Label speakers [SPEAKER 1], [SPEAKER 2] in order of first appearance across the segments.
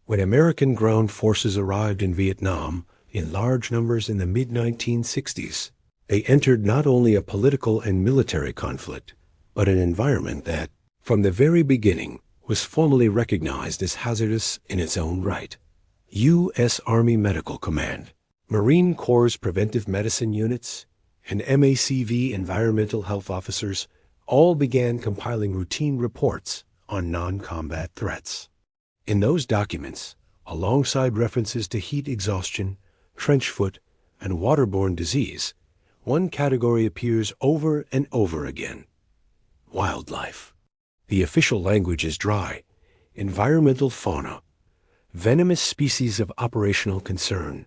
[SPEAKER 1] When American ground forces arrived in Vietnam in large numbers in the mid-1960s, they entered not only a political and military conflict, but an environment that, from the very beginning, was formally recognized as hazardous in its own right. U.S. Army Medical Command, Marine Corps Preventive Medicine Units, and MACV environmental health officers all began compiling routine reports on non-combat threats. In those documents, alongside references to heat exhaustion, trench foot, and waterborne disease, one category appears over and over again: wildlife. The official language is dry: environmental fauna, venomous species of operational concern,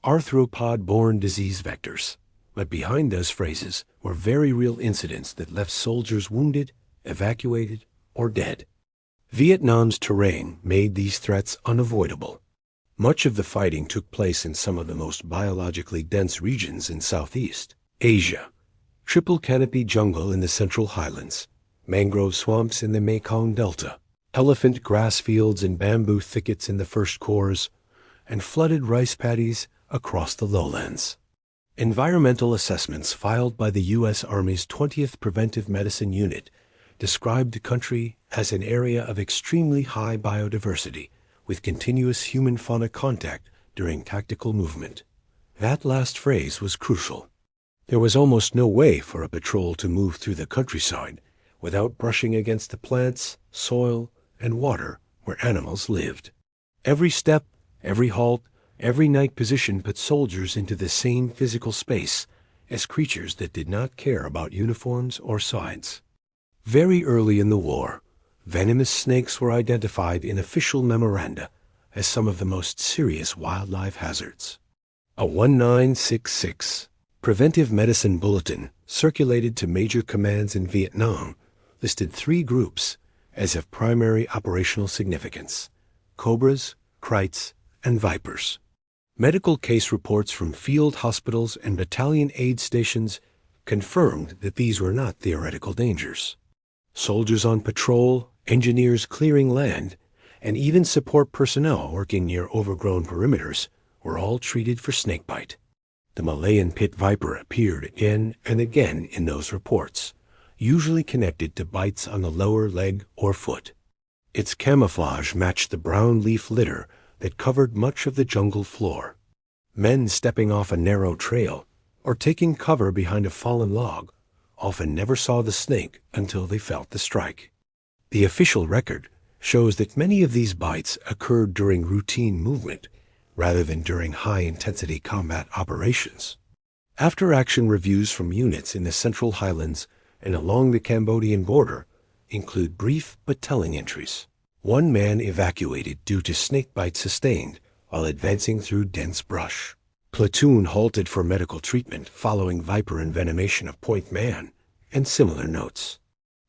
[SPEAKER 1] arthropod-borne disease vectors. But behind those phrases were very real incidents that left soldiers wounded, evacuated, or dead. Vietnam's terrain made these threats unavoidable. Much of the fighting took place in some of the most biologically dense regions in Southeast Asia: triple canopy jungle in the Central Highlands, mangrove swamps in the Mekong Delta, elephant grass fields and bamboo thickets in the First Corps, and flooded rice paddies across the lowlands. Environmental assessments filed by the U.S. Army's 20th Preventive Medicine Unit described the country as an area of extremely high biodiversity, with continuous human-fauna contact during tactical movement. That last phrase was crucial. There was almost no way for a patrol to move through the countryside without brushing against the plants, soil, and water where animals lived. Every step, every halt, every night position put soldiers into the same physical space as creatures that did not care about uniforms or sides. Very early in the war, venomous snakes were identified in official memoranda as some of the most serious wildlife hazards. A 1966 Preventive Medicine Bulletin circulated to major commands in Vietnam listed 3 groups as of primary operational significance: cobras, krites, and vipers. Medical case reports from field hospitals and battalion aid stations confirmed that these were not theoretical dangers. Soldiers on patrol, engineers clearing land, and even support personnel working near overgrown perimeters were all treated for snakebite. The Malayan pit viper appeared again and again in those reports, usually connected to bites on the lower leg or foot. Its camouflage matched the brown leaf litter that covered much of the jungle floor. Men stepping off a narrow trail or taking cover behind a fallen log often never saw the snake until they felt the strike. The official record shows that many of these bites occurred during routine movement rather than during high-intensity combat operations. After-action reviews from units in the Central Highlands and along the Cambodian border include brief but telling entries. One man evacuated due to snakebite sustained while advancing through dense brush. Platoon halted for medical treatment following viper envenomation of Point Man, and similar notes.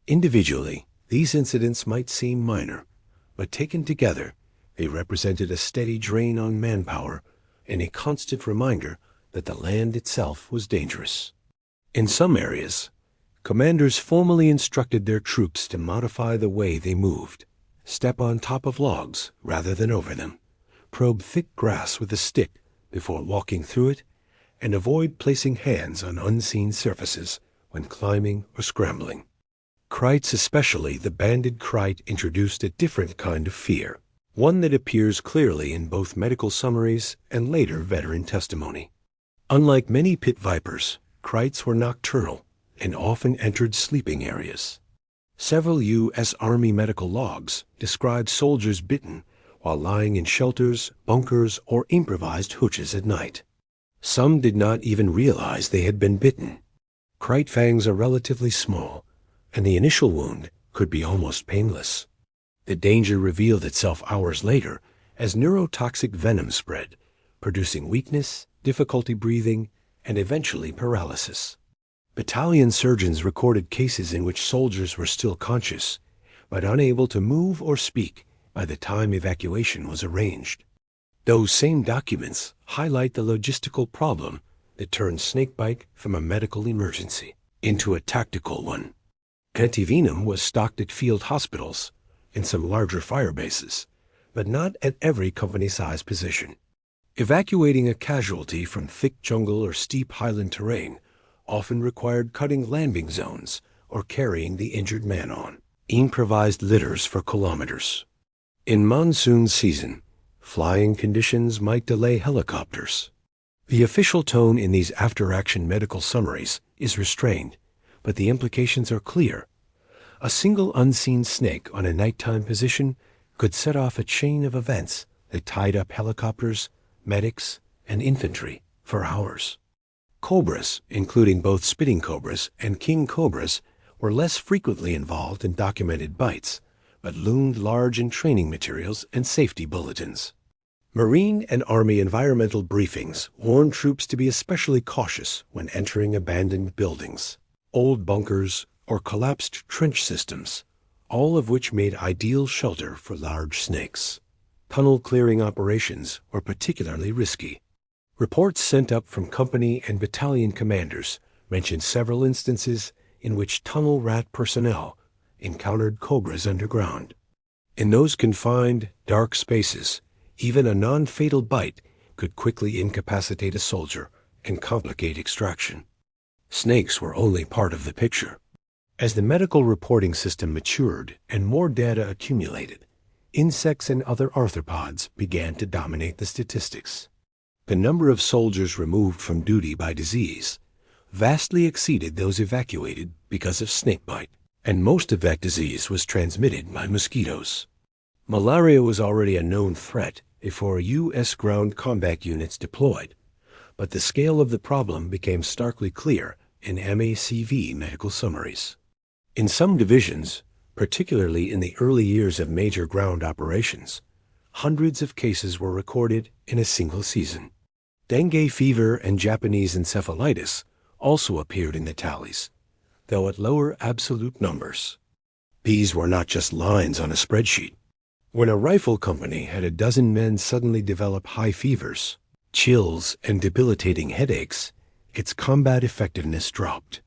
[SPEAKER 1] Individually, these incidents might seem minor, but taken together, they represented a steady drain on manpower and a constant reminder that the land itself was dangerous. In some areas, commanders formally instructed their troops to modify the way they moved: step on top of logs rather than over them, probe thick grass with a stick before walking through it, and avoid placing hands on unseen surfaces when climbing or scrambling. Krites, especially the banded krite, introduced a different kind of fear, one that appears clearly in both medical summaries and later veteran testimony. Unlike many pit vipers, krites were nocturnal and often entered sleeping areas. Several U.S. Army medical logs describe soldiers bitten while lying in shelters, bunkers, or improvised hutches at night. Some did not even realize they had been bitten. Krite fangs are relatively small, and the initial wound could be almost painless. The danger revealed itself hours later as neurotoxic venom spread, producing weakness, difficulty breathing, and eventually paralysis. Battalion surgeons recorded cases in which soldiers were still conscious, but unable to move or speak by the time evacuation was arranged. Those same documents highlight the logistical problem that turned snakebite from a medical emergency into a tactical one. Antivenom was stocked at field hospitals and some larger fire bases, but not at every company-sized position. Evacuating a casualty from thick jungle or steep highland terrain often required cutting landing zones or carrying the injured man on improvised litters for kilometers. In monsoon season, flying conditions might delay helicopters. The official tone in these after-action medical summaries is restrained, but the implications are clear. A single unseen snake on a nighttime position could set off a chain of events that tied up helicopters, medics, and infantry for hours. Cobras, including both spitting cobras and king cobras, were less frequently involved in documented bites, but loomed large in training materials and safety bulletins. Marine and Army environmental briefings warned troops to be especially cautious when entering abandoned buildings, old bunkers, or collapsed trench systems, all of which made ideal shelter for large snakes. Tunnel clearing operations were particularly risky. Reports sent up from company and battalion commanders mentioned several instances in which tunnel rat personnel encountered cobras underground. In those confined, dark spaces, even a non-fatal bite could quickly incapacitate a soldier and complicate extraction. Snakes were only part of the picture. As the medical reporting system matured and more data accumulated, insects and other arthropods began to dominate the statistics. The number of soldiers removed from duty by disease vastly exceeded those evacuated because of snakebite, and most of that disease was transmitted by mosquitoes. Malaria was already a known threat before U.S. ground combat units deployed, but the scale of the problem became starkly clear in MACV medical summaries. In some divisions, particularly in the early years of major ground operations, hundreds of cases were recorded in a single season. Dengue fever and Japanese encephalitis also appeared in the tallies, though at lower absolute numbers. These were not just lines on a spreadsheet. When a rifle company had a dozen men suddenly develop high fevers, chills, and debilitating headaches, its combat effectiveness dropped.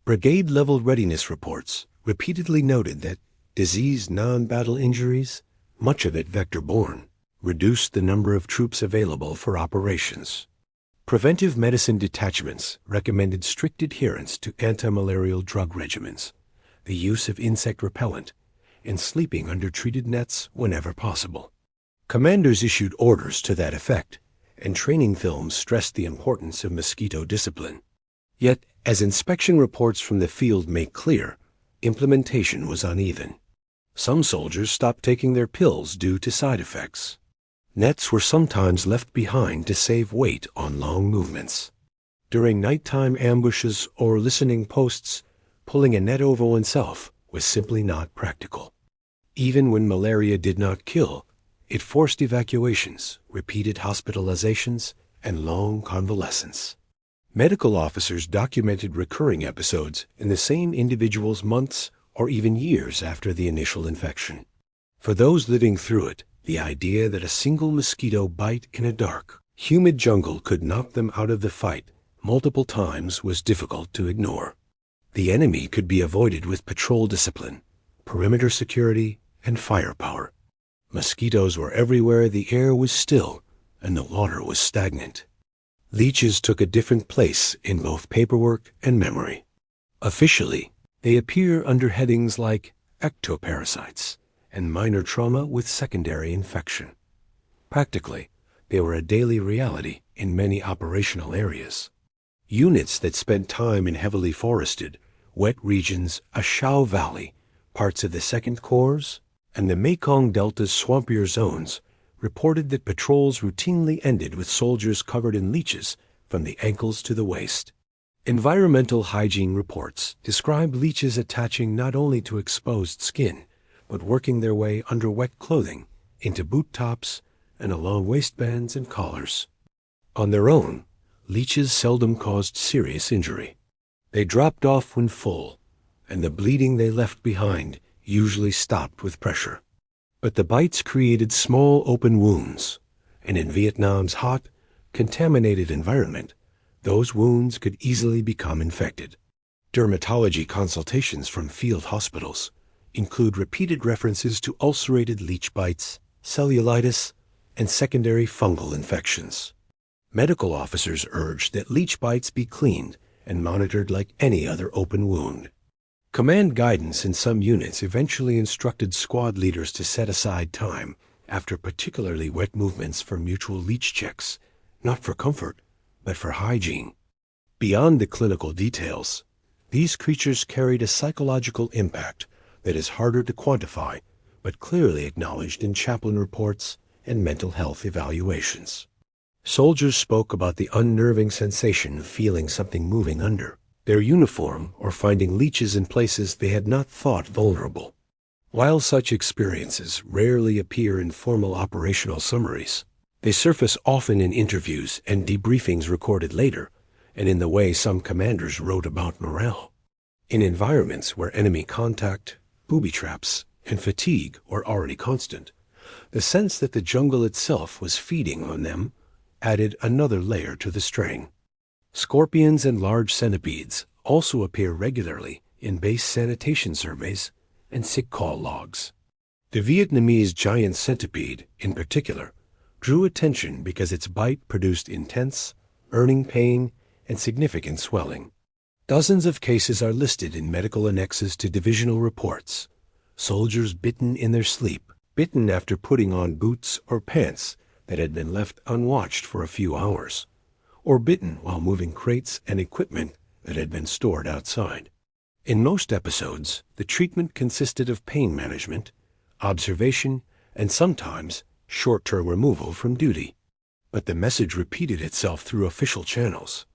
[SPEAKER 1] Brigade-level readiness reports repeatedly noted that disease non-battle injuries, much of it vector-borne, reduced the number of troops available for operations. Preventive medicine detachments recommended strict adherence to anti-malarial drug regimens, the use of insect repellent, and sleeping under treated nets whenever possible. Commanders issued orders to that effect, and training films stressed the importance of mosquito discipline. Yet, as inspection reports from the field make clear, implementation was uneven. Some soldiers stopped taking their pills due to side effects. Nets were sometimes left behind to save weight on long movements. During nighttime ambushes or listening posts, pulling a net over oneself was simply not practical. Even when malaria did not kill, it forced evacuations, repeated hospitalizations, and long convalescence. Medical officers documented recurring episodes in the same individuals months or even years after the initial infection. For those living through it, the idea that a single mosquito bite in a dark, humid jungle could knock them out of the fight multiple times was difficult to ignore. The enemy could be avoided with patrol discipline, perimeter security, and firepower. Mosquitoes were everywhere the air was still and the water was stagnant. Leeches took a different place in both paperwork and memory. Officially, they appear under headings like ectoparasites and minor trauma with secondary infection. Practically, they were a daily reality in many operational areas. Units that spent time in heavily forested, wet regions, a Shao Valley, parts of the 2nd Corps, and the Mekong Delta's swampier zones reported that patrols routinely ended with soldiers covered in leeches from the ankles to the waist. Environmental hygiene reports describe leeches attaching not only to exposed skin, but working their way under wet clothing, into boot tops, and along waistbands and collars. On their own, leeches seldom caused serious injury. They dropped off when full, and the bleeding they left behind usually stopped with pressure. But the bites created small open wounds, and in Vietnam's hot, contaminated environment, those wounds could easily become infected. Dermatology consultations from field hospitals include repeated references to ulcerated leech bites, cellulitis, and secondary fungal infections. Medical officers urged that leech bites be cleaned and monitored like any other open wound. Command guidance in some units eventually instructed squad leaders to set aside time after particularly wet movements for mutual leech checks, not for comfort, but for hygiene. Beyond the clinical details, these creatures carried a psychological impact that is harder to quantify, but clearly acknowledged in chaplain reports and mental health evaluations. Soldiers spoke about the unnerving sensation of feeling something moving under their uniform or finding leeches in places they had not thought vulnerable. While such experiences rarely appear in formal operational summaries, they surface often in interviews and debriefings recorded later, and in the way some commanders wrote about morale. In environments where enemy contact, booby traps, and fatigue were already constant, the sense that the jungle itself was feeding on them added another layer to the strain. Scorpions and large centipedes also appear regularly in base sanitation surveys and sick call logs. The Vietnamese giant centipede, in particular, drew attention because its bite produced intense, burning pain and significant swelling. Dozens of cases are listed in medical annexes to divisional reports. Soldiers bitten in their sleep, bitten after putting on boots or pants that had been left unwatched for a few hours, or bitten while moving crates and equipment that had been stored outside. In most episodes, the treatment consisted of pain management, observation, and sometimes short-term removal from duty. But the message repeated itself through official channels.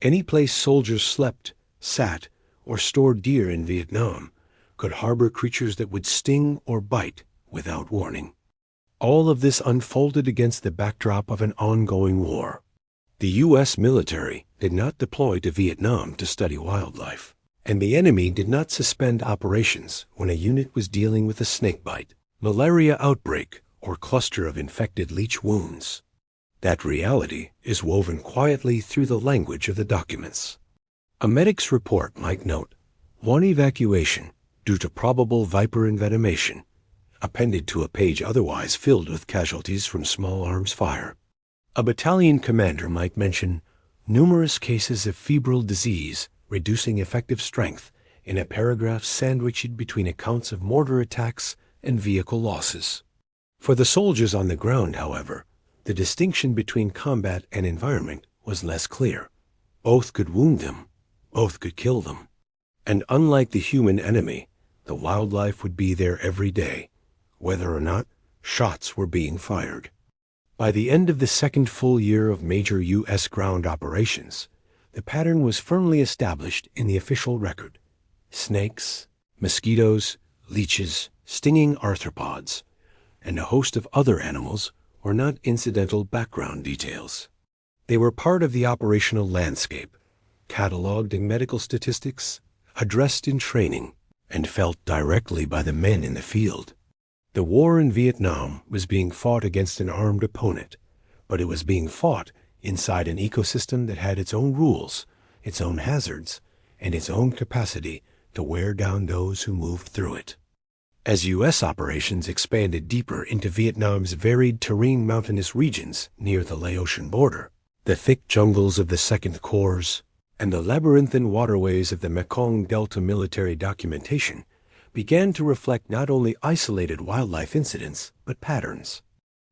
[SPEAKER 1] Any place soldiers slept, sat, or stored deer in Vietnam could harbor creatures that would sting or bite without warning. All of this unfolded against the backdrop of an ongoing war. The U.S. military did not deploy to Vietnam to study wildlife, and the enemy did not suspend operations when a unit was dealing with a snakebite, malaria outbreak, or cluster of infected leech wounds. That reality is woven quietly through the language of the documents. A medic's report might note, one evacuation due to probable viper envenomation, appended to a page otherwise filled with casualties from small arms fire. A battalion commander might mention numerous cases of febrile disease reducing effective strength in a paragraph sandwiched between accounts of mortar attacks and vehicle losses. For the soldiers on the ground, however, the distinction between combat and environment was less clear. Both could wound them, both could kill them. And unlike the human enemy, the wildlife would be there every day, whether or not shots were being fired. By the end of the second full year of major U.S. ground operations, the pattern was firmly established in the official record. Snakes, mosquitoes, leeches, stinging arthropods, and a host of other animals were not incidental background details. They were part of the operational landscape, cataloged in medical statistics, addressed in training, and felt directly by the men in the field. The war in Vietnam was being fought against an armed opponent, but it was being fought inside an ecosystem that had its own rules, its own hazards, and its own capacity to wear down those who moved through it. As U.S. operations expanded deeper into Vietnam's varied terrain mountainous regions near the Laotian border, the thick jungles of the Second Corps, and the labyrinthine waterways of the Mekong Delta military documentation began to reflect not only isolated wildlife incidents, but patterns.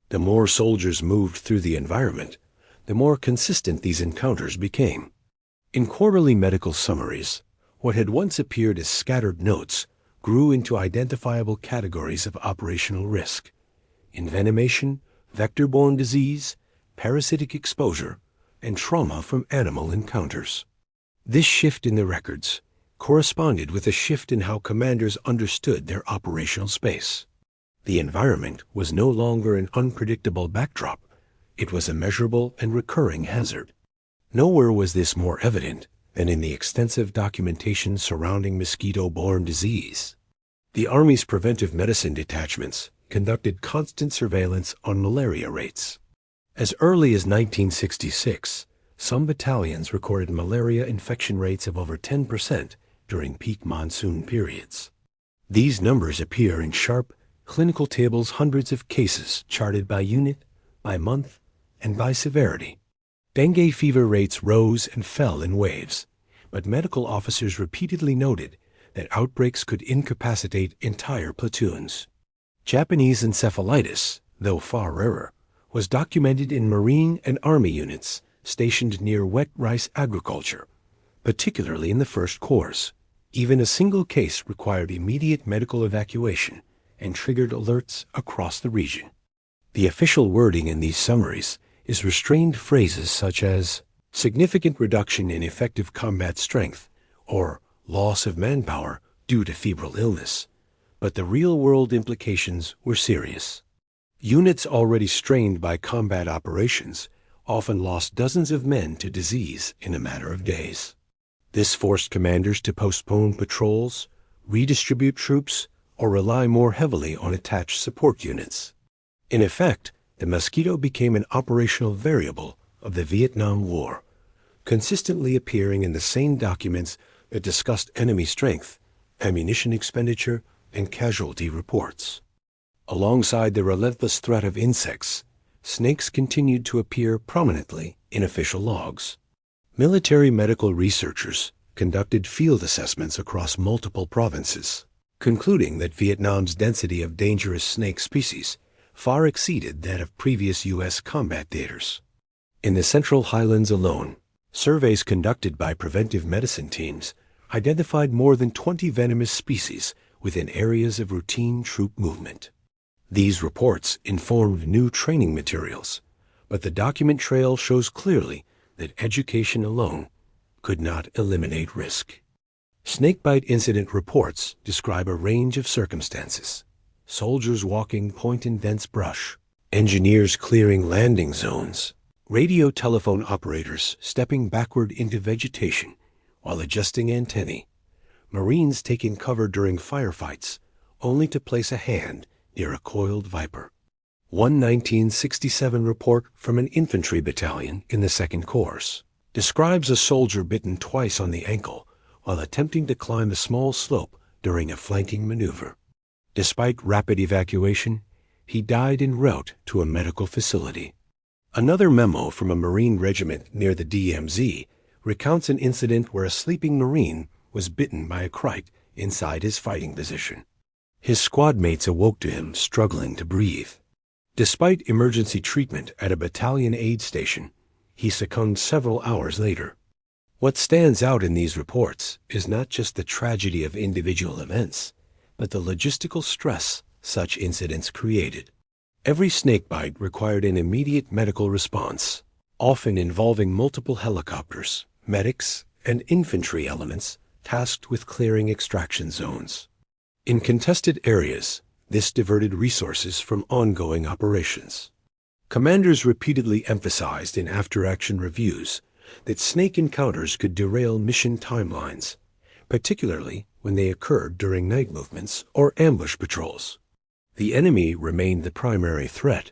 [SPEAKER 1] The more soldiers moved through the environment, the more consistent these encounters became. In quarterly medical summaries, what had once appeared as scattered notes grew into identifiable categories of operational risk: envenomation, vector-borne disease, parasitic exposure, and trauma from animal encounters. This shift in the records corresponded with a shift in how commanders understood their operational space. The environment was no longer an unpredictable backdrop. It was a measurable and recurring hazard. Nowhere was this more evident than in the extensive documentation surrounding mosquito-borne disease. The Army's preventive medicine detachments conducted constant surveillance on malaria rates. As early as 1966, some battalions recorded malaria infection rates of over 10% during peak monsoon periods. These numbers appear in sharp, clinical tables hundreds of cases charted by unit, by month, and by severity. Dengue fever rates rose and fell in waves, but medical officers repeatedly noted that outbreaks could incapacitate entire platoons. Japanese encephalitis, though far rarer, was documented in Marine and Army units stationed near wet rice agriculture, particularly in the First Corps. Even a single case required immediate medical evacuation and triggered alerts across the region. The official wording in these summaries is restrained phrases such as significant reduction in effective combat strength or loss of manpower due to febrile illness, but the real-world implications were serious. Units already strained by combat operations often lost dozens of men to disease in a matter of days. This forced commanders to postpone patrols, redistribute troops, or rely more heavily on attached support units. In effect, the mosquito became an operational variable of the Vietnam War, consistently appearing in the same documents that discussed enemy strength, ammunition expenditure, and casualty reports. Alongside the relentless threat of insects, snakes continued to appear prominently in official logs. Military medical researchers conducted field assessments across multiple provinces, concluding that Vietnam's density of dangerous snake species far exceeded that of previous U.S. combat theaters. In the Central Highlands alone, surveys conducted by preventive medicine teams identified more than 20 venomous species within areas of routine troop movement. These reports informed new training materials, but the document trail shows clearly that education alone could not eliminate risk. Snakebite incident reports describe a range of circumstances: soldiers walking point in dense brush, engineers clearing landing zones, radio telephone operators stepping backward into vegetation while adjusting antennae, Marines taking cover during firefights only to place a hand near a coiled viper. One 1967 report from an infantry battalion in the Second Corps describes a soldier bitten twice on the ankle while attempting to climb a small slope during a flanking maneuver. Despite rapid evacuation, he died en route to a medical facility. Another memo from a Marine regiment near the DMZ recounts an incident where a sleeping Marine was bitten by a crike inside his fighting position. His squad mates awoke to him struggling to breathe. Despite emergency treatment at a battalion aid station, he succumbed several hours later. What stands out in these reports is not just the tragedy of individual events, but the logistical stress such incidents created. Every snakebite required an immediate medical response, often involving multiple helicopters, medics, and infantry elements tasked with clearing extraction zones. In contested areas, this diverted resources from ongoing operations. Commanders repeatedly emphasized in after-action reviews that snake encounters could derail mission timelines, particularly when they occurred during night movements or ambush patrols. The enemy remained the primary threat,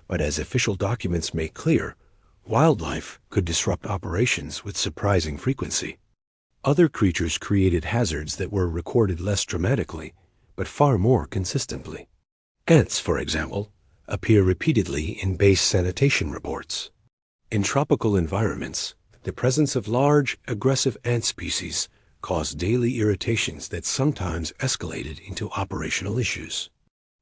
[SPEAKER 1] but as official documents make clear, wildlife could disrupt operations with surprising frequency. Other creatures created hazards that were recorded less dramatically, but far more consistently. Ants, for example, appear repeatedly in base sanitation reports. In tropical environments, the presence of large, aggressive ant species caused daily irritations that sometimes escalated into operational issues.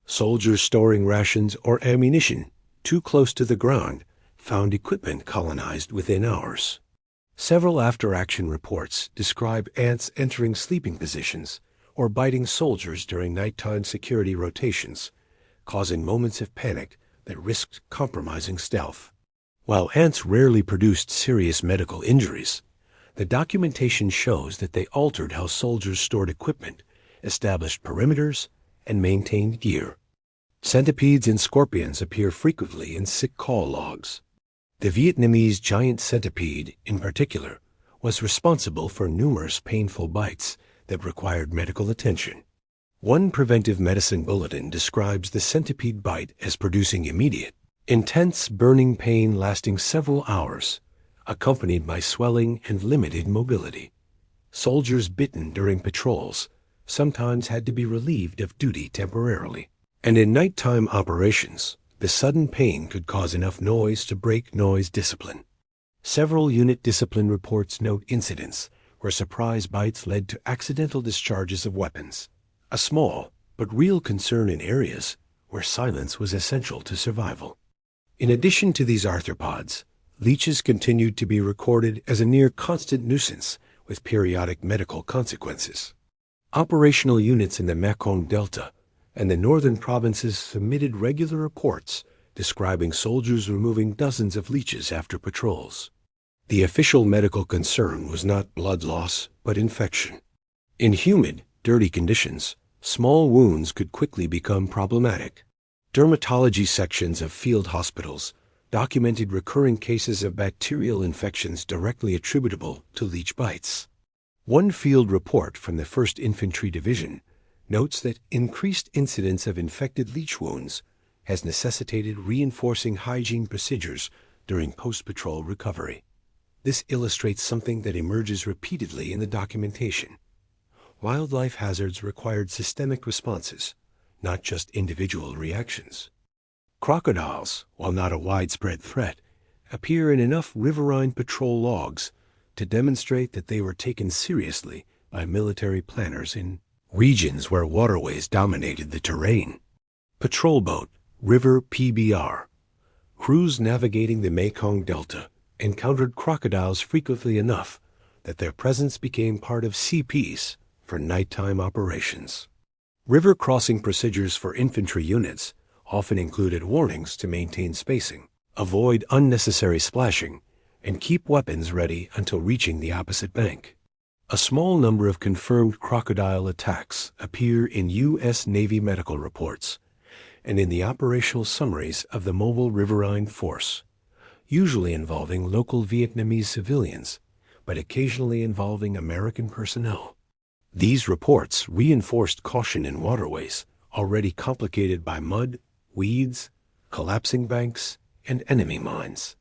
[SPEAKER 1] Soldiers storing rations or ammunition too close to the ground found equipment colonized within hours. Several after-action reports describe ants entering sleeping positions or biting soldiers during nighttime security rotations, causing moments of panic that risked compromising stealth. While ants rarely produced serious medical injuries, the documentation shows that they altered how soldiers stored equipment, established perimeters, and maintained gear. Centipedes and scorpions appear frequently in sick call logs. The Vietnamese giant centipede, in particular, was responsible for numerous painful bites that required medical attention. One preventive medicine bulletin describes the centipede bite as producing immediate, intense burning pain lasting several hours, accompanied by swelling and limited mobility. Soldiers bitten during patrols sometimes had to be relieved of duty temporarily. And in nighttime operations, the sudden pain could cause enough noise to break noise discipline. Several unit discipline reports note incidents where surprise bites led to accidental discharges of weapons, a small but real concern in areas where silence was essential to survival. In addition to these arthropods, leeches continued to be recorded as a near constant nuisance with periodic medical consequences. Operational units in the Mekong Delta and the northern provinces submitted regular reports describing soldiers removing dozens of leeches after patrols. The official medical concern was not blood loss, but infection. In humid, dirty conditions, small wounds could quickly become problematic. Dermatology sections of field hospitals documented recurring cases of bacterial infections directly attributable to leech bites. One field report from the 1st Infantry Division notes that increased incidence of infected leech wounds has necessitated reinforcing hygiene procedures during post-patrol recovery. This illustrates something that emerges repeatedly in the documentation. Wildlife hazards required systemic responses, not just individual reactions. Crocodiles, while not a widespread threat, appear in enough riverine patrol logs to demonstrate that they were taken seriously by military planners in regions where waterways dominated the terrain. Patrol boat, River PBR. Crews navigating the Mekong Delta encountered crocodiles frequently enough that their presence became part of CPs for nighttime operations. River crossing procedures for infantry units often included warnings to maintain spacing, avoid unnecessary splashing, and keep weapons ready until reaching the opposite bank. A small number of confirmed crocodile attacks appear in U.S. Navy medical reports and in the operational summaries of the Mobile Riverine Force, usually involving local Vietnamese civilians, but occasionally involving American personnel. These reports reinforced caution in waterways already complicated by mud, weeds, collapsing banks, and enemy mines.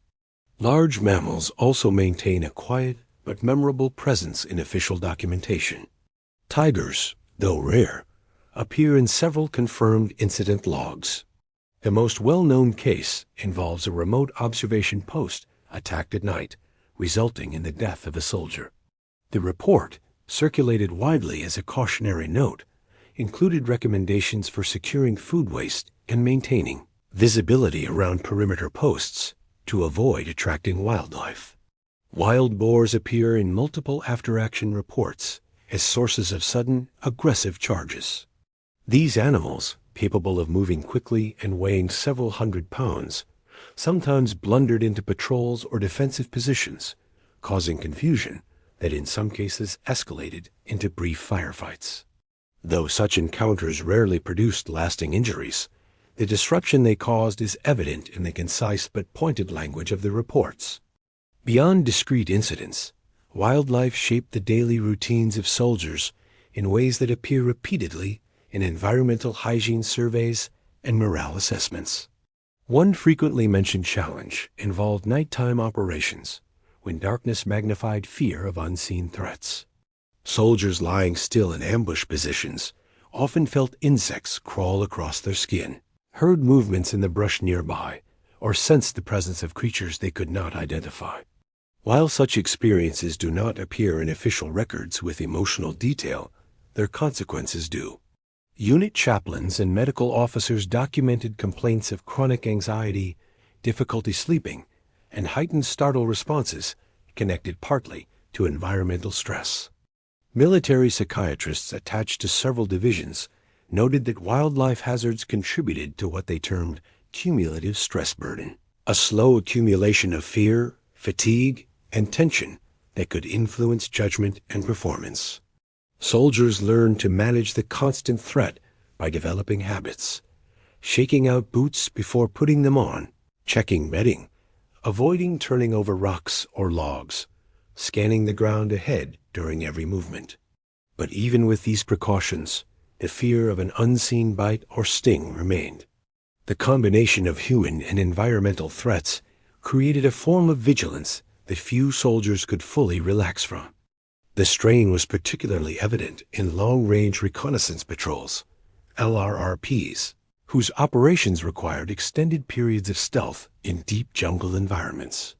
[SPEAKER 1] Large mammals also maintain a quiet but memorable presence in official documentation. Tigers, though rare, appear in several confirmed incident logs. The most well-known case involves a remote observation post attacked at night, resulting in the death of a soldier. The report, circulated widely as a cautionary note, included recommendations for securing food waste and maintaining visibility around perimeter posts to avoid attracting wildlife. Wild boars appear in multiple after-action reports as sources of sudden, aggressive charges. These animals, capable of moving quickly and weighing several hundred pounds, sometimes blundered into patrols or defensive positions, causing confusion that in some cases escalated into brief firefights. Though such encounters rarely produced lasting injuries, the disruption they caused is evident in the concise but pointed language of the reports. Beyond discrete incidents, wildlife shaped the daily routines of soldiers in ways that appear repeatedly in environmental hygiene surveys and morale assessments. One frequently mentioned challenge involved nighttime operations, when darkness magnified fear of unseen threats. Soldiers lying still in ambush positions often felt insects crawl across their skin, heard movements in the brush nearby, or sensed the presence of creatures they could not identify. While such experiences do not appear in official records with emotional detail, their consequences do. Unit chaplains and medical officers documented complaints of chronic anxiety, difficulty sleeping, and heightened startle responses connected partly to environmental stress. Military psychiatrists attached to several divisions noted that wildlife hazards contributed to what they termed cumulative stress burden, a slow accumulation of fear, fatigue, and tension that could influence judgment and performance. Soldiers learned to manage the constant threat by developing habits, shaking out boots before putting them on, checking bedding, avoiding turning over rocks or logs, scanning the ground ahead during every movement. But even with these precautions, the fear of an unseen bite or sting remained. The combination of human and environmental threats created a form of vigilance that few soldiers could fully relax from. The strain was particularly evident in long-range reconnaissance patrols, LRRPs, whose operations required extended periods of stealth in deep jungle environments.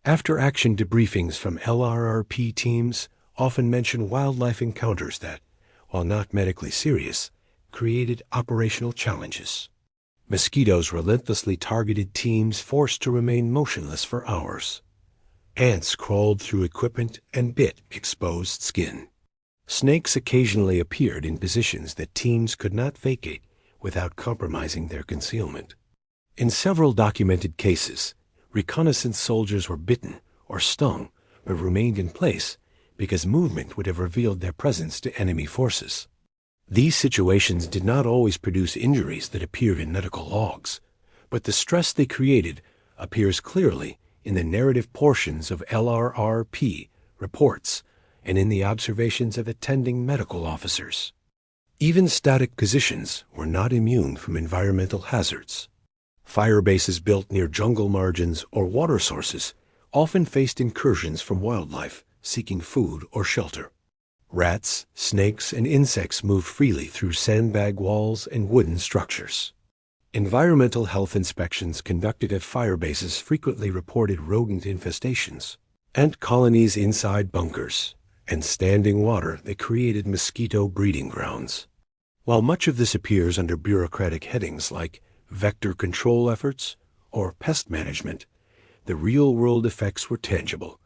[SPEAKER 1] After-action debriefings from LRRP teams often mention wildlife encounters that, while not medically serious, created operational challenges. Mosquitoes relentlessly targeted teams forced to remain motionless for hours. Ants crawled through equipment and bit exposed skin. Snakes occasionally appeared in positions that teams could not vacate without compromising their concealment. In several documented cases, reconnaissance soldiers were bitten or stung but remained in place because movement would have revealed their presence to enemy forces. These situations did not always produce injuries that appeared in medical logs, but the stress they created appears clearly in the narrative portions of LRRP reports and in the observations of attending medical officers. Even static positions were not immune from environmental hazards. Fire bases built near jungle margins or water sources often faced incursions from wildlife seeking food or shelter. Rats, snakes, and insects moved freely through sandbag walls and wooden structures. Environmental health inspections conducted at fire bases frequently reported rodent infestations, ant colonies inside bunkers, and standing water that created mosquito breeding grounds. While much of this appears under bureaucratic headings like vector control efforts or pest management, the real-world effects were tangible.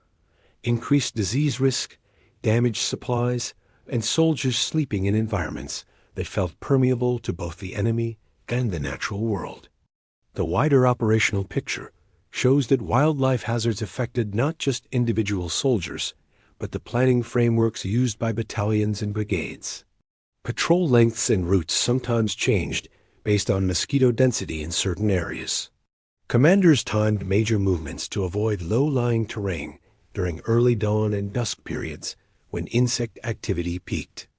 [SPEAKER 1] Increased disease risk, damaged supplies, and soldiers sleeping in environments that felt permeable to both the enemy and the natural world. The wider operational picture shows that wildlife hazards affected not just individual soldiers, but the planning frameworks used by battalions and brigades. Patrol lengths and routes sometimes changed based on mosquito density in certain areas. Commanders timed major movements to avoid low-lying terrain during early dawn and dusk periods when insect activity peaked.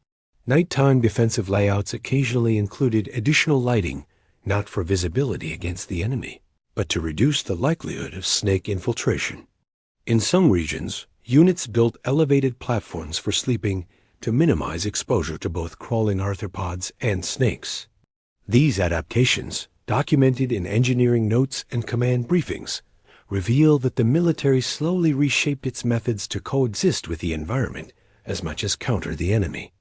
[SPEAKER 1] Nighttime defensive layouts occasionally included additional lighting, not for visibility against the enemy, but to reduce the likelihood of snake infiltration. In some regions, units built elevated platforms for sleeping to minimize exposure to both crawling arthropods and snakes. These adaptations, documented in engineering notes and command briefings, reveal that the military slowly reshaped its methods to coexist with the environment as much as counter the enemy.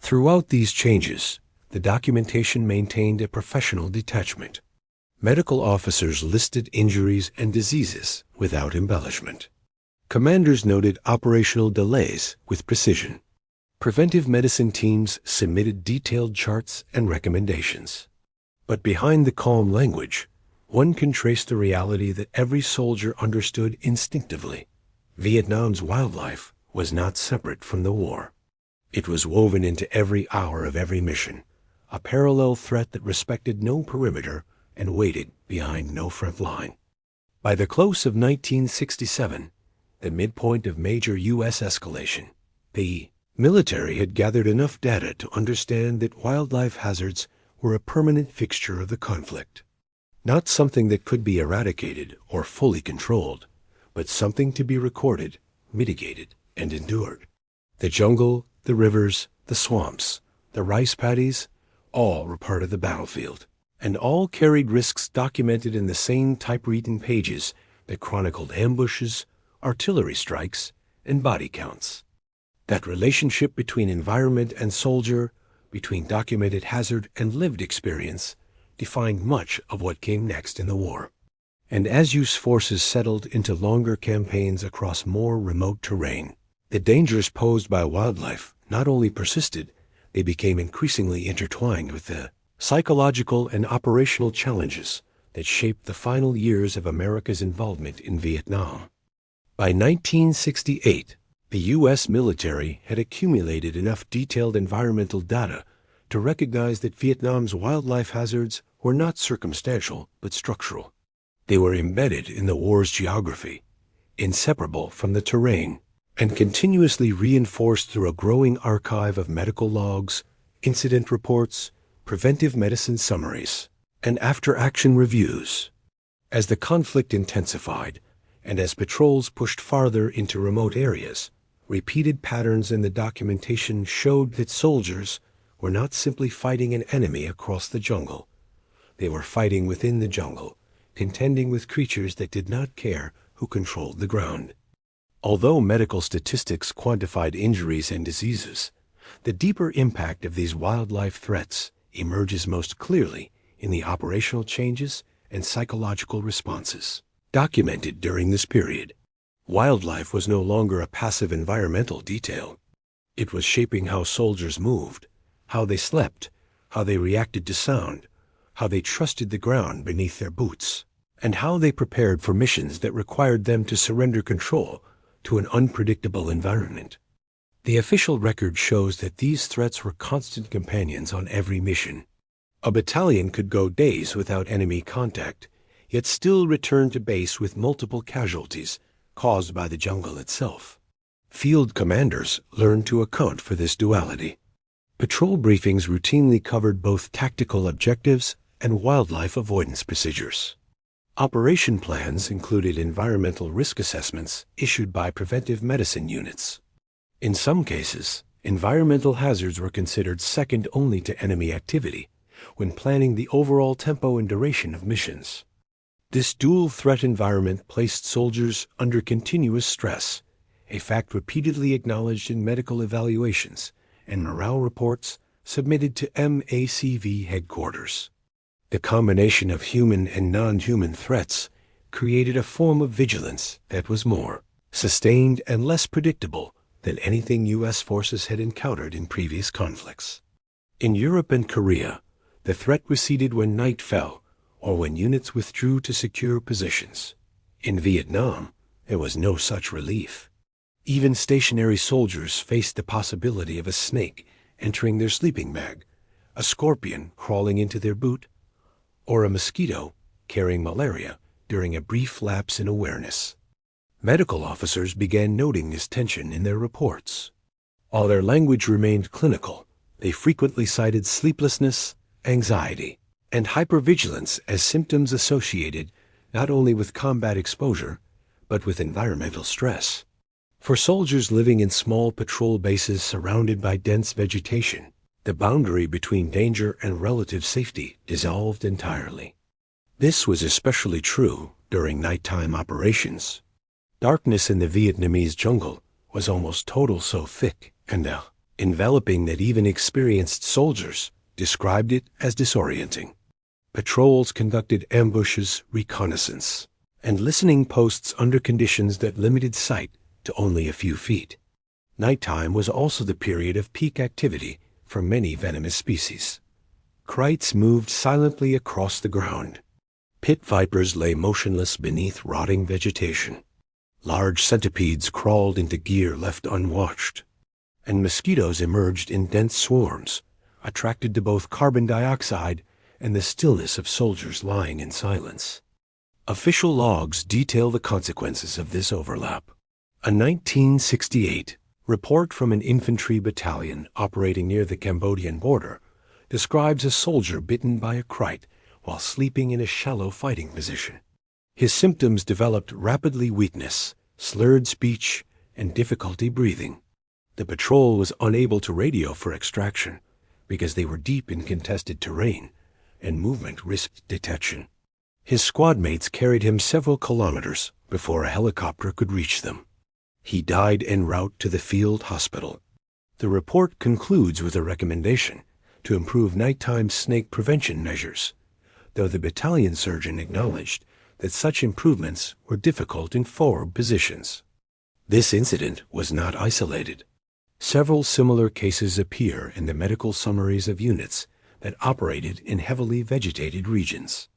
[SPEAKER 1] Throughout these changes, the documentation maintained a professional detachment. Medical officers listed injuries and diseases without embellishment. Commanders noted operational delays with precision. Preventive medicine teams submitted detailed charts and recommendations. But behind the calm language, one can trace the reality that every soldier understood instinctively. Vietnam's wildlife was not separate from the war. It was woven into every hour of every mission, a parallel threat that respected no perimeter and waited behind no front line. By the close of 1967, the midpoint of major U.S. escalation, the military had gathered enough data to understand that wildlife hazards were a permanent fixture of the conflict. Not something that could be eradicated or fully controlled, but something to be recorded, mitigated, and endured. The jungle, the rivers, the swamps, the rice paddies, all were part of the battlefield, and all carried risks documented in the same typewritten pages that chronicled ambushes, artillery strikes, and body counts. That relationship between environment and soldier, between documented hazard and lived experience, defined much of what came next in the war. And as U.S. forces settled into longer campaigns across more remote terrain, the dangers posed by wildlife not only persisted, they became increasingly intertwined with the psychological and operational challenges that shaped the final years of America's involvement in Vietnam. By 1968, the U.S. military had accumulated enough detailed environmental data to recognize that Vietnam's wildlife hazards were not circumstantial but structural. They were embedded in the war's geography, inseparable from the terrain, and continuously reinforced through a growing archive of medical logs, incident reports, preventive medicine summaries, and after-action reviews. As the conflict intensified, and as patrols pushed farther into remote areas, repeated patterns in the documentation showed that soldiers were not simply fighting an enemy across the jungle, They were fighting within the jungle, contending with creatures that did not care who controlled the ground. Although medical statistics quantified injuries and diseases, the deeper impact of these wildlife threats emerges most clearly in the operational changes and psychological responses documented during this period. Wildlife was no longer a passive environmental detail. It was shaping how soldiers moved, how they slept, how they reacted to sound, how they trusted the ground beneath their boots, and how they prepared for missions that required them to surrender control to an unpredictable environment. The official record shows that these threats were constant companions on every mission. A battalion could go days without enemy contact, yet still return to base with multiple casualties caused by the jungle itself. Field commanders learned to account for this duality. Patrol briefings routinely covered both tactical objectives and wildlife avoidance procedures. Operation plans included environmental risk assessments issued by preventive medicine units. In some cases, environmental hazards were considered second only to enemy activity when planning the overall tempo and duration of missions. This dual threat environment placed soldiers under continuous stress, a fact repeatedly acknowledged in medical evaluations and morale reports submitted to MACV headquarters. The combination of human and non-human threats created a form of vigilance that was more sustained and less predictable than anything U.S. forces had encountered in previous conflicts. In Europe and Korea, the threat receded when night fell or when units withdrew to secure positions. In Vietnam, there was no such relief. Even stationary soldiers faced the possibility of a snake entering their sleeping bag, a scorpion crawling into their boot, or a mosquito carrying malaria during a brief lapse in awareness. Medical officers began noting this tension in their reports. While their language remained clinical, they frequently cited sleeplessness, anxiety, and hypervigilance as symptoms associated not only with combat exposure, but with environmental stress. For soldiers living in small patrol bases surrounded by dense vegetation, the boundary between danger and relative safety dissolved entirely. This was especially true during nighttime operations. Darkness in the Vietnamese jungle was almost total, so thick and enveloping that even experienced soldiers described it as disorienting. Patrols conducted ambushes, reconnaissance, and listening posts under conditions that limited sight to only a few feet. Nighttime was also the period of peak activity for many venomous species. Krites moved silently across the ground. Pit vipers lay motionless beneath rotting vegetation. Large centipedes crawled into gear left unwatched, and mosquitoes emerged in dense swarms, attracted to both carbon dioxide and the stillness of soldiers lying in silence. Official logs detail the consequences of this overlap. A 1968 report from an infantry battalion operating near the Cambodian border describes a soldier bitten by a krite while sleeping in a shallow fighting position. His symptoms developed rapidly weakness, slurred speech, and difficulty breathing. The patrol was unable to radio for extraction because they were deep in contested terrain and movement risked detection. His squad mates carried him several kilometers before a helicopter could reach them. He died en route to the field hospital. The report concludes with a recommendation to improve nighttime snake prevention measures, though the battalion surgeon acknowledged that such improvements were difficult in forward positions. This incident was not isolated. Several similar cases appear in the medical summaries of units that operated in heavily vegetated regions.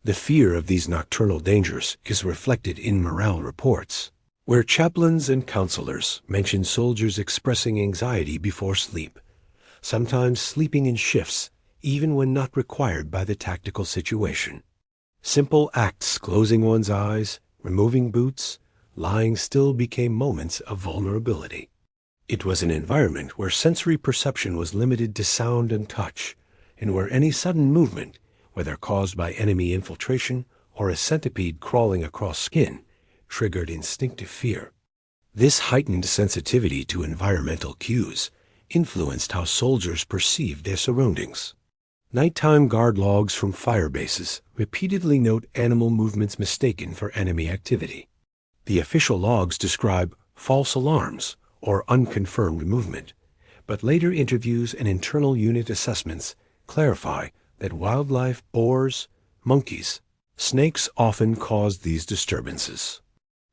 [SPEAKER 1] The fear of these nocturnal dangers is reflected in morale reports, where chaplains and counselors mention soldiers expressing anxiety before sleep, sometimes sleeping in shifts even when not required by the tactical situation. Simple acts, closing one's eyes, removing boots, lying still, became moments of vulnerability. It was an environment where sensory perception was limited to sound and touch, and where any sudden movement, whether caused by enemy infiltration or a centipede crawling across skin, triggered instinctive fear. This heightened sensitivity to environmental cues influenced how soldiers perceived their surroundings. Nighttime guard logs from fire bases repeatedly note animal movements mistaken for enemy activity. The official logs describe false alarms or unconfirmed movement, but later interviews and internal unit assessments clarify that wildlife, boars, monkeys, snakes often caused these disturbances.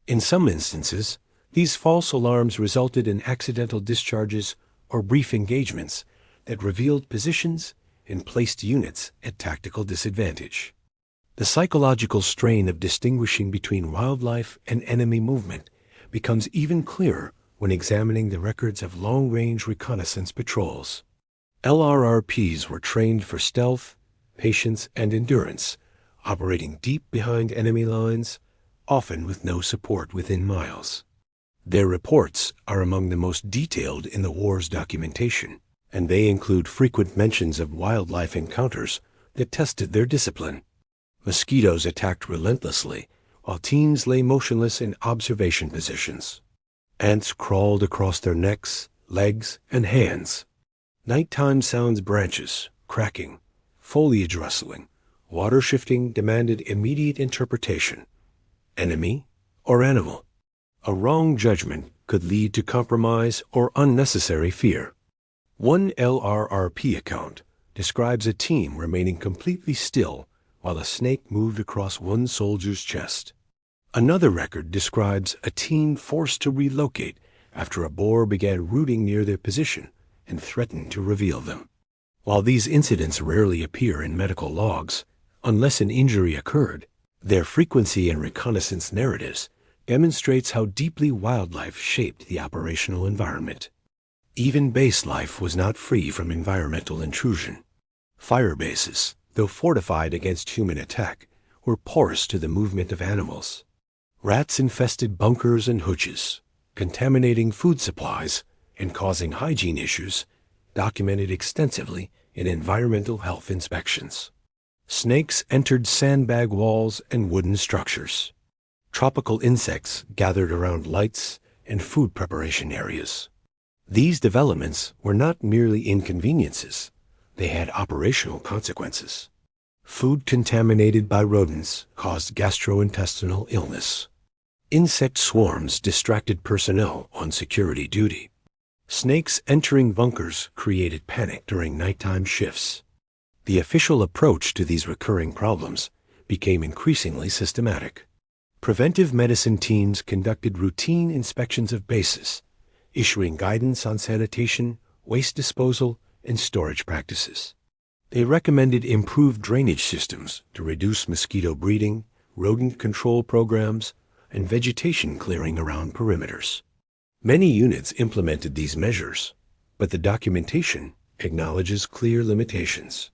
[SPEAKER 1] In some instances, these false alarms resulted in accidental discharges or brief engagements that revealed positions and placed units at tactical disadvantage. The psychological strain of distinguishing between wildlife and enemy movement becomes even clearer when examining the records of long-range reconnaissance patrols. LRRPs were trained for stealth, patience, and endurance, operating deep behind enemy lines, often with no support within miles. Their reports are among the most detailed in the war's documentation, and they include frequent mentions of wildlife encounters that tested their discipline. Mosquitoes attacked relentlessly, while teams lay motionless in observation positions. Ants crawled across their necks, legs, and hands. Nighttime sounds branches, cracking, foliage rustling, water shifting demanded immediate interpretation. Enemy or animal? A wrong judgment could lead to compromise or unnecessary fear. One LRRP account describes a team remaining completely still while a snake moved across one soldier's chest. Another record describes a team forced to relocate after a boar began rooting near their position and threatened to reveal them. While these incidents rarely appear in medical logs, unless an injury occurred, their frequency in reconnaissance narratives demonstrates how deeply wildlife shaped the operational environment. Even base life was not free from environmental intrusion. Fire bases, though fortified against human attack, were porous to the movement of animals. Rats infested bunkers and hutches, contaminating food supplies and causing hygiene issues documented extensively in environmental health inspections. Snakes entered sandbag walls and wooden structures. Tropical insects gathered around lights and food preparation areas. These developments were not merely inconveniences, they had operational consequences. Food contaminated by rodents caused gastrointestinal illness. Insect swarms distracted personnel on security duty. Snakes entering bunkers created panic during nighttime shifts. The official approach to these recurring problems became increasingly systematic. Preventive medicine teams conducted routine inspections of bases, issuing guidance on sanitation, waste disposal, and storage practices. They recommended improved drainage systems to reduce mosquito breeding, rodent control programs, and vegetation clearing around perimeters. Many units implemented these measures, but the documentation acknowledges clear limitations.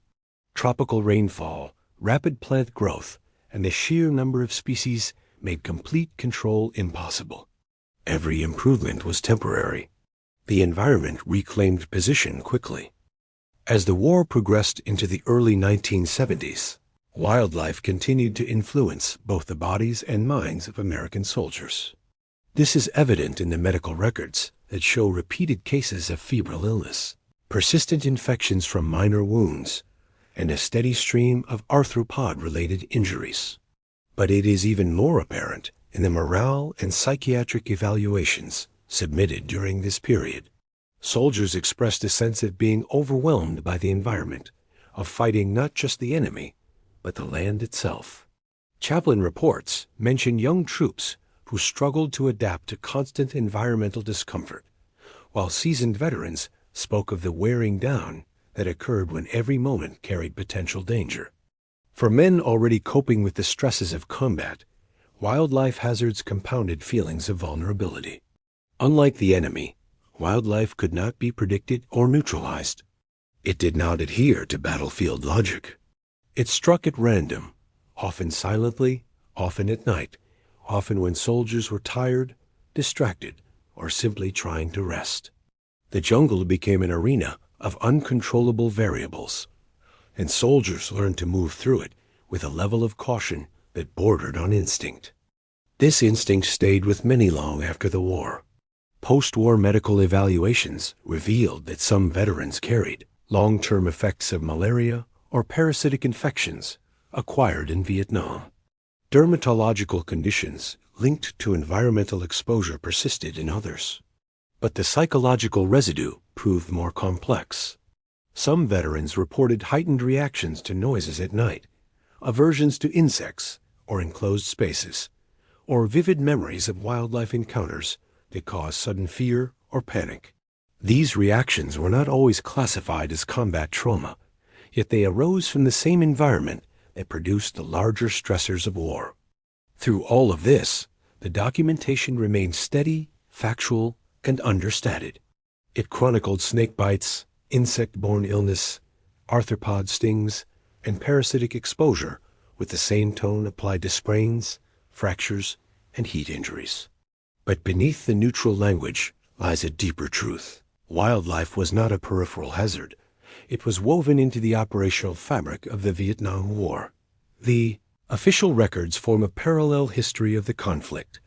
[SPEAKER 1] Tropical rainfall, rapid plant growth, and the sheer number of species made complete control impossible. Every improvement was temporary. The environment reclaimed position quickly. As the war progressed into the early 1970s, wildlife continued to influence both the bodies and minds of American soldiers. This is evident in the medical records that show repeated cases of febrile illness, persistent infections from minor wounds, and a steady stream of arthropod-related injuries. But it is even more apparent in the morale and psychiatric evaluations submitted during this period. Soldiers expressed a sense of being overwhelmed by the environment, of fighting not just the enemy, but the land itself. Chaplain reports mention young troops who struggled to adapt to constant environmental discomfort, while seasoned veterans spoke of the wearing down that occurred when every moment carried potential danger. For men already coping with the stresses of combat, wildlife hazards compounded feelings of vulnerability. Unlike the enemy, wildlife could not be predicted or neutralized. It did not adhere to battlefield logic. It struck at random, often silently, often at night, often when soldiers were tired, distracted, or simply trying to rest. The jungle became an arena of uncontrollable variables, and soldiers learned to move through it with a level of caution that bordered on instinct. This instinct stayed with many long after the war. Post-war medical evaluations revealed that some veterans carried long-term effects of malaria or parasitic infections acquired in Vietnam. Dermatological conditions linked to environmental exposure persisted in others. But the psychological residue proved more complex. Some veterans reported heightened reactions to noises at night, aversions to insects or enclosed spaces, or vivid memories of wildlife encounters that caused sudden fear or panic. These reactions were not always classified as combat trauma, yet they arose from the same environment that produced the larger stressors of war. Through all of this, the documentation remained steady, factual, and understated. It chronicled snakebites, insect-borne illness, arthropod stings, and parasitic exposure with the same tone applied to sprains, fractures, and heat injuries. But beneath the neutral language lies a deeper truth. Wildlife was not a peripheral hazard. It was woven into the operational fabric of the Vietnam War. The official records form a parallel history of the conflict,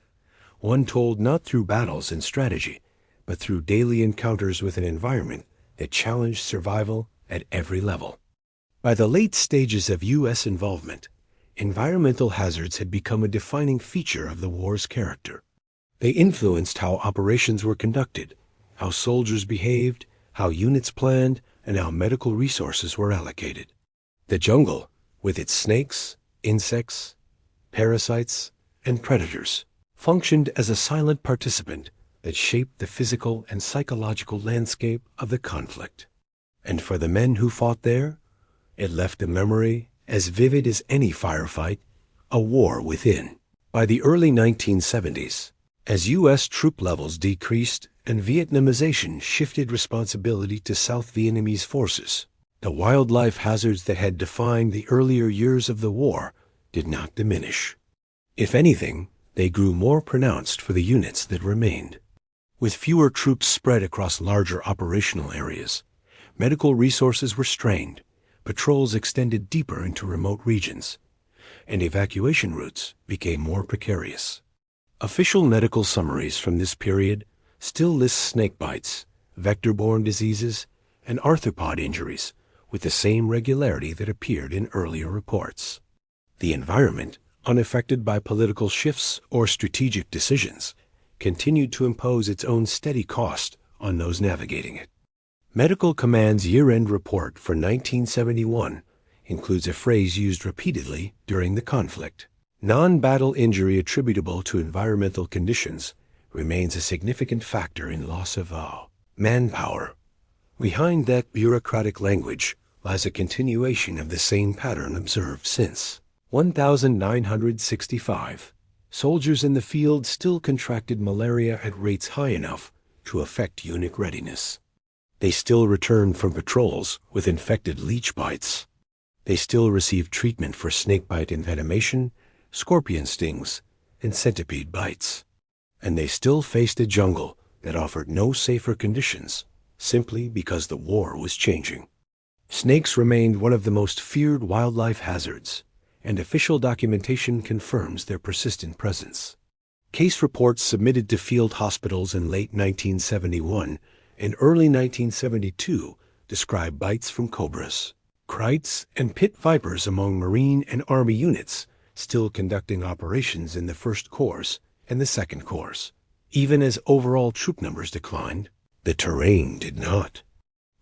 [SPEAKER 1] one told not through battles and strategy, but through daily encounters with an environment that challenged survival at every level. By the late stages of U.S. involvement, environmental hazards had become a defining feature of the war's character. They influenced how operations were conducted, how soldiers behaved, how units planned, and how medical resources were allocated. The jungle, with its snakes, insects, parasites, and predators, functioned as a silent participant that shaped the physical and psychological landscape of the conflict. And for the men who fought there, it left a memory as vivid as any firefight, a war within. By the early 1970s, as U.S. troop levels decreased and Vietnamization shifted responsibility to South Vietnamese forces, the wildlife hazards that had defined the earlier years of the war did not diminish. If anything, they grew more pronounced for the units that remained. With fewer troops spread across larger operational areas, medical resources were strained, patrols extended deeper into remote regions, and evacuation routes became more precarious. Official medical summaries from this period still list snakebites, vector-borne diseases, and arthropod injuries with the same regularity that appeared in earlier reports. The environment, unaffected by political shifts or strategic decisions, continued to impose its own steady cost on those navigating it. Medical Command's year-end report for 1971 includes a phrase used repeatedly during the conflict. Non-battle injury attributable to environmental conditions remains a significant factor in loss of manpower. Behind that bureaucratic language lies a continuation of the same pattern observed since 1965. Soldiers in the field still contracted malaria at rates high enough to affect unit readiness. They still returned from patrols with infected leech bites. They still received treatment for snakebite envenomation, scorpion stings, and centipede bites. And they still faced a jungle that offered no safer conditions simply because the war was changing. Snakes remained one of the most feared wildlife hazards, and official documentation confirms their persistent presence. Case reports submitted to field hospitals in late 1971 and early 1972 describe bites from cobras, krites, and pit vipers among Marine and Army units still conducting operations in the First Corps and the Second Corps. Even as overall troop numbers declined, the terrain did not.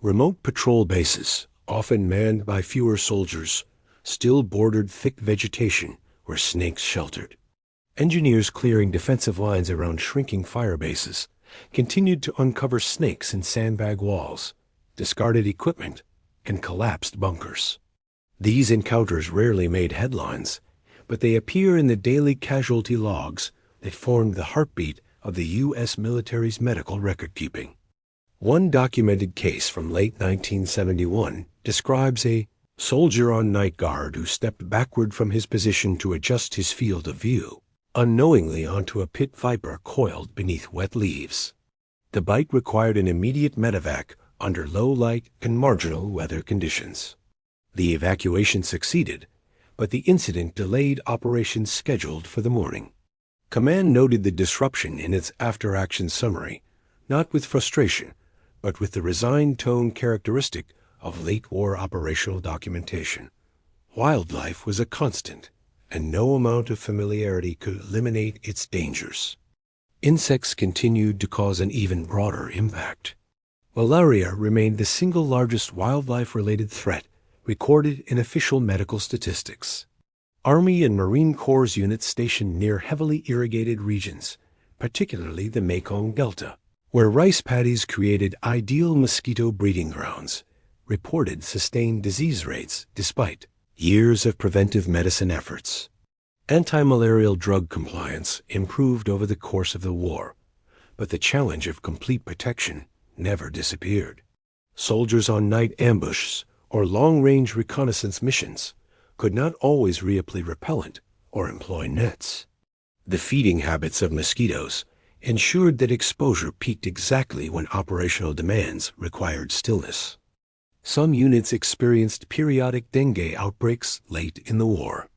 [SPEAKER 1] Remote patrol bases, often manned by fewer soldiers, still bordered thick vegetation where snakes sheltered. Engineers clearing defensive lines around shrinking fire bases continued to uncover snakes in sandbag walls, discarded equipment, and collapsed bunkers. These encounters rarely made headlines, but they appear in the daily casualty logs that formed the heartbeat of the U.S. military's medical record-keeping. One documented case from late 1971 describes a soldier on night guard who stepped backward from his position to adjust his field of view, unknowingly onto a pit viper coiled beneath wet leaves. The bite required an immediate medevac under low light and marginal weather conditions. The evacuation succeeded, but the incident delayed operations scheduled for the morning. Command noted the disruption in its after-action summary, not with frustration, but with the resigned tone characteristic of late-war operational documentation. Wildlife was a constant, and no amount of familiarity could eliminate its dangers. Insects continued to cause an even broader impact. Malaria remained the single largest wildlife-related threat recorded in official medical statistics. Army and Marine Corps units stationed near heavily irrigated regions, particularly the Mekong Delta, where rice paddies created ideal mosquito breeding grounds, reported sustained disease rates despite years of preventive medicine efforts. Anti-malarial drug compliance improved over the course of the war, but the challenge of complete protection never disappeared. Soldiers on night ambushes or long-range reconnaissance missions could not always reapply repellent or employ nets. The feeding habits of mosquitoes ensured that exposure peaked exactly when operational demands required stillness. Some units experienced periodic dengue outbreaks late in the war.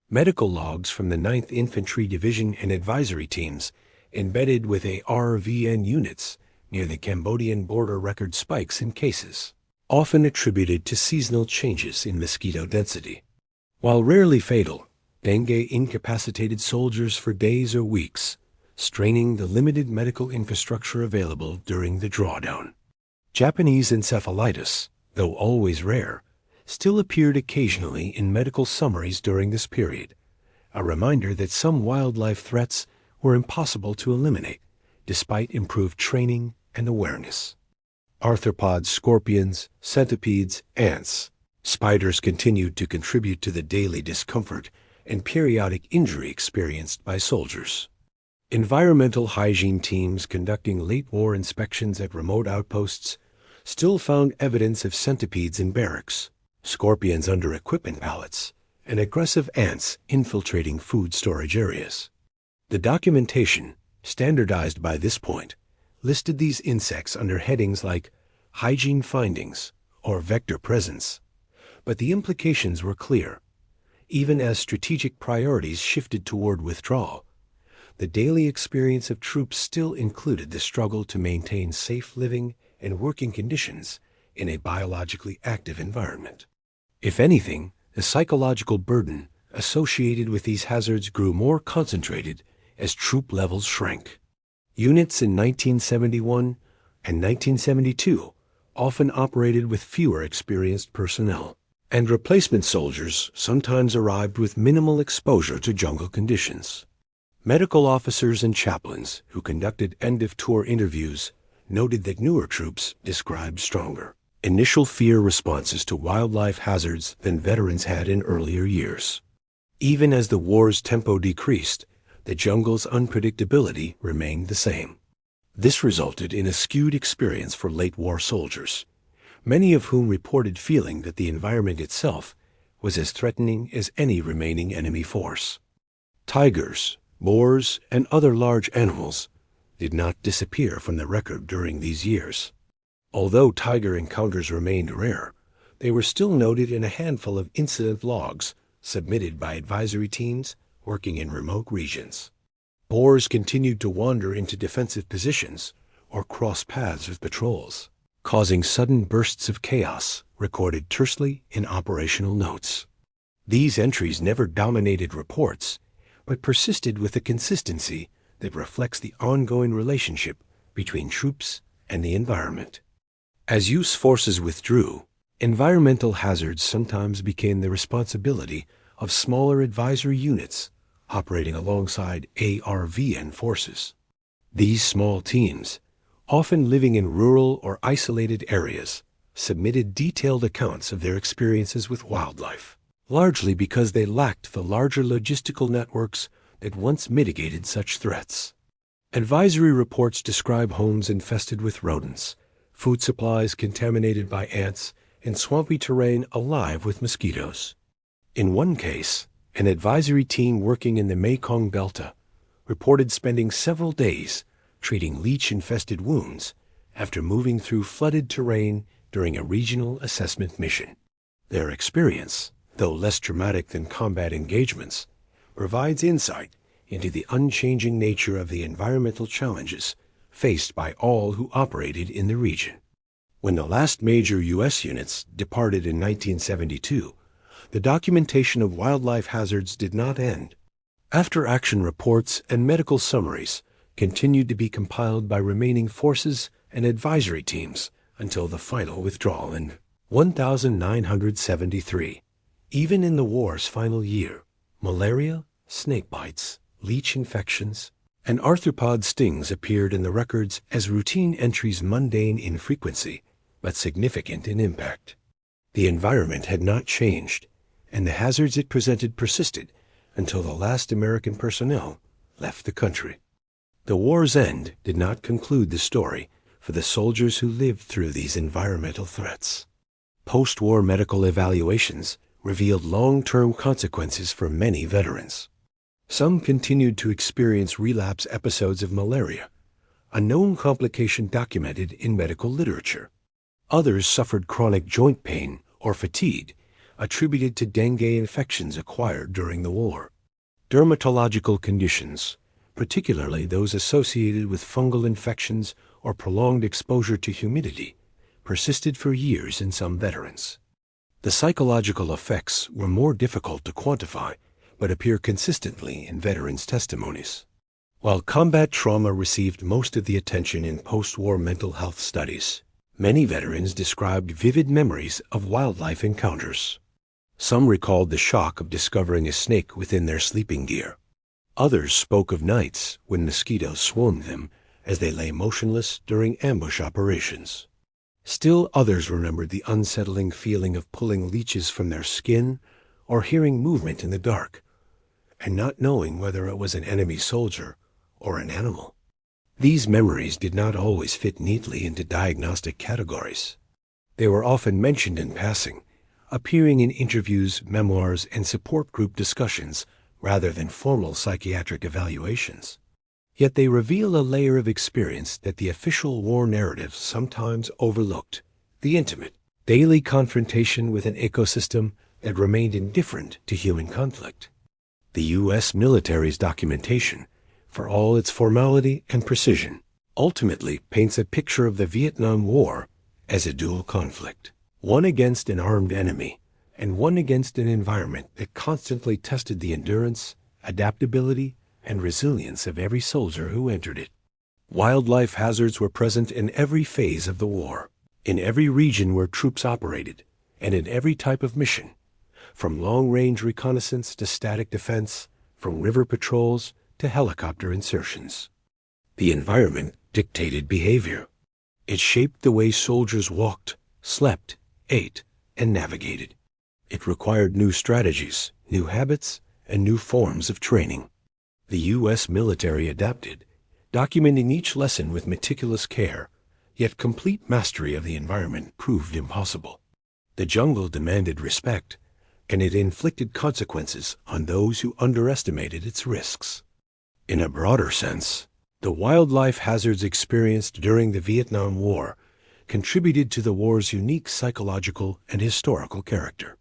[SPEAKER 1] Medical logs from the 9th Infantry Division and advisory teams embedded with ARVN units near the Cambodian border record spikes in cases, often attributed to seasonal changes in mosquito density. While rarely fatal, dengue incapacitated soldiers for days or weeks, straining the limited medical infrastructure available during the drawdown. Japanese encephalitis, though always rare, still appeared occasionally in medical summaries during this period, a reminder that some wildlife threats were impossible to eliminate despite improved training and awareness. Arthropods, scorpions, centipedes, ants, spiders continued to contribute to the daily discomfort and periodic injury experienced by soldiers. Environmental hygiene teams conducting late-war inspections at remote outposts still found evidence of centipedes in barracks, scorpions under equipment pallets, and aggressive ants infiltrating food storage areas. The documentation, standardized by this point, listed these insects under headings like hygiene findings or vector presence, but the implications were clear. Even as strategic priorities shifted toward withdrawal, the daily experience of troops still included the struggle to maintain safe living and working conditions in a biologically active environment. If anything, the psychological burden associated with these hazards grew more concentrated as troop levels shrank. Units in 1971 and 1972 often operated with fewer experienced personnel, and replacement soldiers sometimes arrived with minimal exposure to jungle conditions. Medical officers and chaplains who conducted end-of-tour interviews noted that newer troops described stronger initial fear responses to wildlife hazards than veterans had in earlier years. Even as the war's tempo decreased, the jungle's unpredictability remained the same. This resulted in a skewed experience for late-war soldiers, many of whom reported feeling that the environment itself was as threatening as any remaining enemy force. Tigers, boars, and other large animals did not disappear from the record during these years. Although tiger encounters remained rare, they were still noted in a handful of incident logs submitted by advisory teams working in remote regions. Boars continued to wander into defensive positions or cross paths with patrols, causing sudden bursts of chaos recorded tersely in operational notes. These entries never dominated reports, but persisted with a consistency that reflects the ongoing relationship between troops and the environment. As U.S. forces withdrew, environmental hazards sometimes became the responsibility of smaller advisory units operating alongside ARVN forces. These small teams, often living in rural or isolated areas, submitted detailed accounts of their experiences with wildlife, largely because they lacked the larger logistical networks that once mitigated such threats. Advisory reports describe homes infested with rodents, food supplies contaminated by ants, and swampy terrain alive with mosquitoes. In one case, an advisory team working in the Mekong Delta reported spending several days treating leech-infested wounds after moving through flooded terrain during a regional assessment mission. Their experience, though less dramatic than combat engagements, provides insight into the unchanging nature of the environmental challenges faced by all who operated in the region. When the last major U.S. units departed in 1972, the documentation of wildlife hazards did not end. After-action reports and medical summaries continued to be compiled by remaining forces and advisory teams until the final withdrawal in 1973. Even in the war's final year, malaria, snakebites, leech infections, and arthropod stings appeared in the records as routine entries, mundane in frequency, but significant in impact. The environment had not changed, and the hazards it presented persisted until the last American personnel left the country. The war's end did not conclude the story for the soldiers who lived through these environmental threats. Post-war medical evaluations revealed long-term consequences for many veterans. Some continued to experience relapse episodes of malaria, a known complication documented in medical literature. Others suffered chronic joint pain or fatigue attributed to dengue infections acquired during the war. Dermatological conditions, particularly those associated with fungal infections or prolonged exposure to humidity, persisted for years in some veterans. The psychological effects were more difficult to quantify, but appear consistently in veterans' testimonies. While combat trauma received most of the attention in post-war mental health studies, many veterans described vivid memories of wildlife encounters. Some recalled the shock of discovering a snake within their sleeping gear. Others spoke of nights when mosquitoes swarmed them as they lay motionless during ambush operations. Still others remembered the unsettling feeling of pulling leeches from their skin or hearing movement in the dark, and not knowing whether it was an enemy soldier or an animal. These memories did not always fit neatly into diagnostic categories. They were often mentioned in passing, appearing in interviews, memoirs, and support group discussions rather than formal psychiatric evaluations. Yet they reveal a layer of experience that the official war narrative sometimes overlooked: the intimate, daily confrontation with an ecosystem that remained indifferent to human conflict. The U.S. military's documentation, for all its formality and precision, ultimately paints a picture of the Vietnam War as a dual conflict, one against an armed enemy and one against an environment that constantly tested the endurance, adaptability, and resilience of every soldier who entered it. Wildlife hazards were present in every phase of the war, in every region where troops operated, and in every type of mission, from long-range reconnaissance to static defense, from river patrols to helicopter insertions. The environment dictated behavior. It shaped the way soldiers walked, slept, ate, and navigated. It required new strategies, new habits, and new forms of training. The U.S. military adapted, documenting each lesson with meticulous care, yet complete mastery of the environment proved impossible. The jungle demanded respect, and it inflicted consequences on those who underestimated its risks. In a broader sense, the wildlife hazards experienced during the Vietnam War contributed to the war's unique psychological and historical character.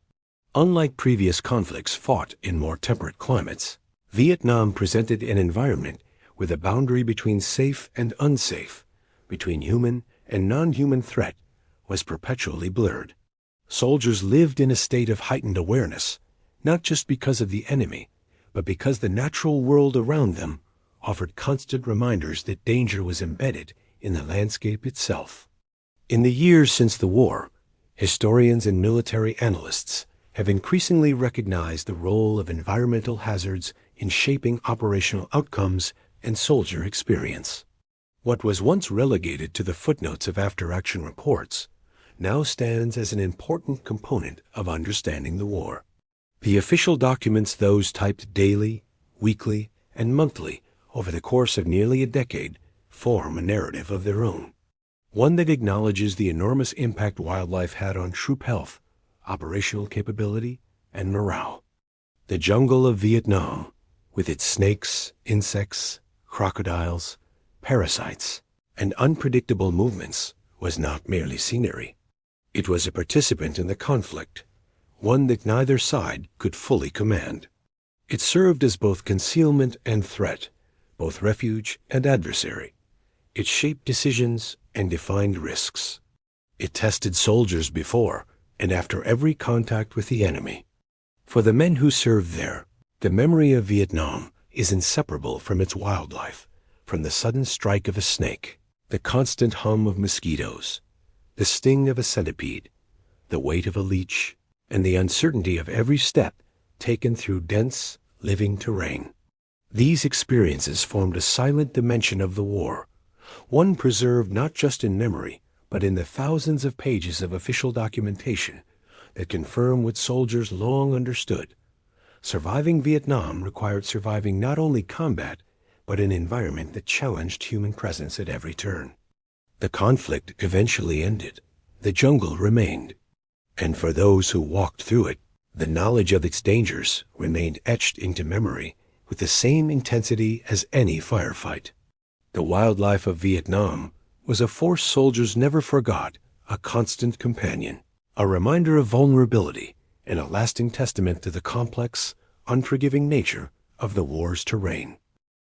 [SPEAKER 1] Unlike previous conflicts fought in more temperate climates, Vietnam presented an environment where the boundary between safe and unsafe, between human and non-human threat, was perpetually blurred. Soldiers lived in a state of heightened awareness, not just because of the enemy, but because the natural world around them offered constant reminders that danger was embedded in the landscape itself. In the years since the war, historians and military analysts have increasingly recognized the role of environmental hazards in shaping operational outcomes and soldier experience. What was once relegated to the footnotes of after-action reports now stands as an important component of understanding the war. The official documents, those typed daily, weekly, and monthly over the course of nearly a decade, form a narrative of their own, one that acknowledges the enormous impact wildlife had on troop health, operational capability, and morale. The jungle of Vietnam, with its snakes, insects, crocodiles, parasites, and unpredictable movements, was not merely scenery. It was a participant in the conflict, one that neither side could fully command. It served as both concealment and threat, both refuge and adversary. It shaped decisions and defined risks. It tested soldiers before and after every contact with the enemy. For the men who served there, the memory of Vietnam is inseparable from its wildlife, from the sudden strike of a snake, the constant hum of mosquitoes, the sting of a centipede, the weight of a leech, and the uncertainty of every step taken through dense, living terrain. These experiences formed a silent dimension of the war, one preserved not just in memory, but in the thousands of pages of official documentation that confirm what soldiers long understood. Surviving Vietnam required surviving not only combat, but an environment that challenged human presence at every turn. The conflict eventually ended. The jungle remained. And for those who walked through it, the knowledge of its dangers remained etched into memory with the same intensity as any firefight. The wildlife of Vietnam was a force soldiers never forgot, a constant companion, a reminder of vulnerability, and a lasting testament to the complex, unforgiving nature of the war's terrain.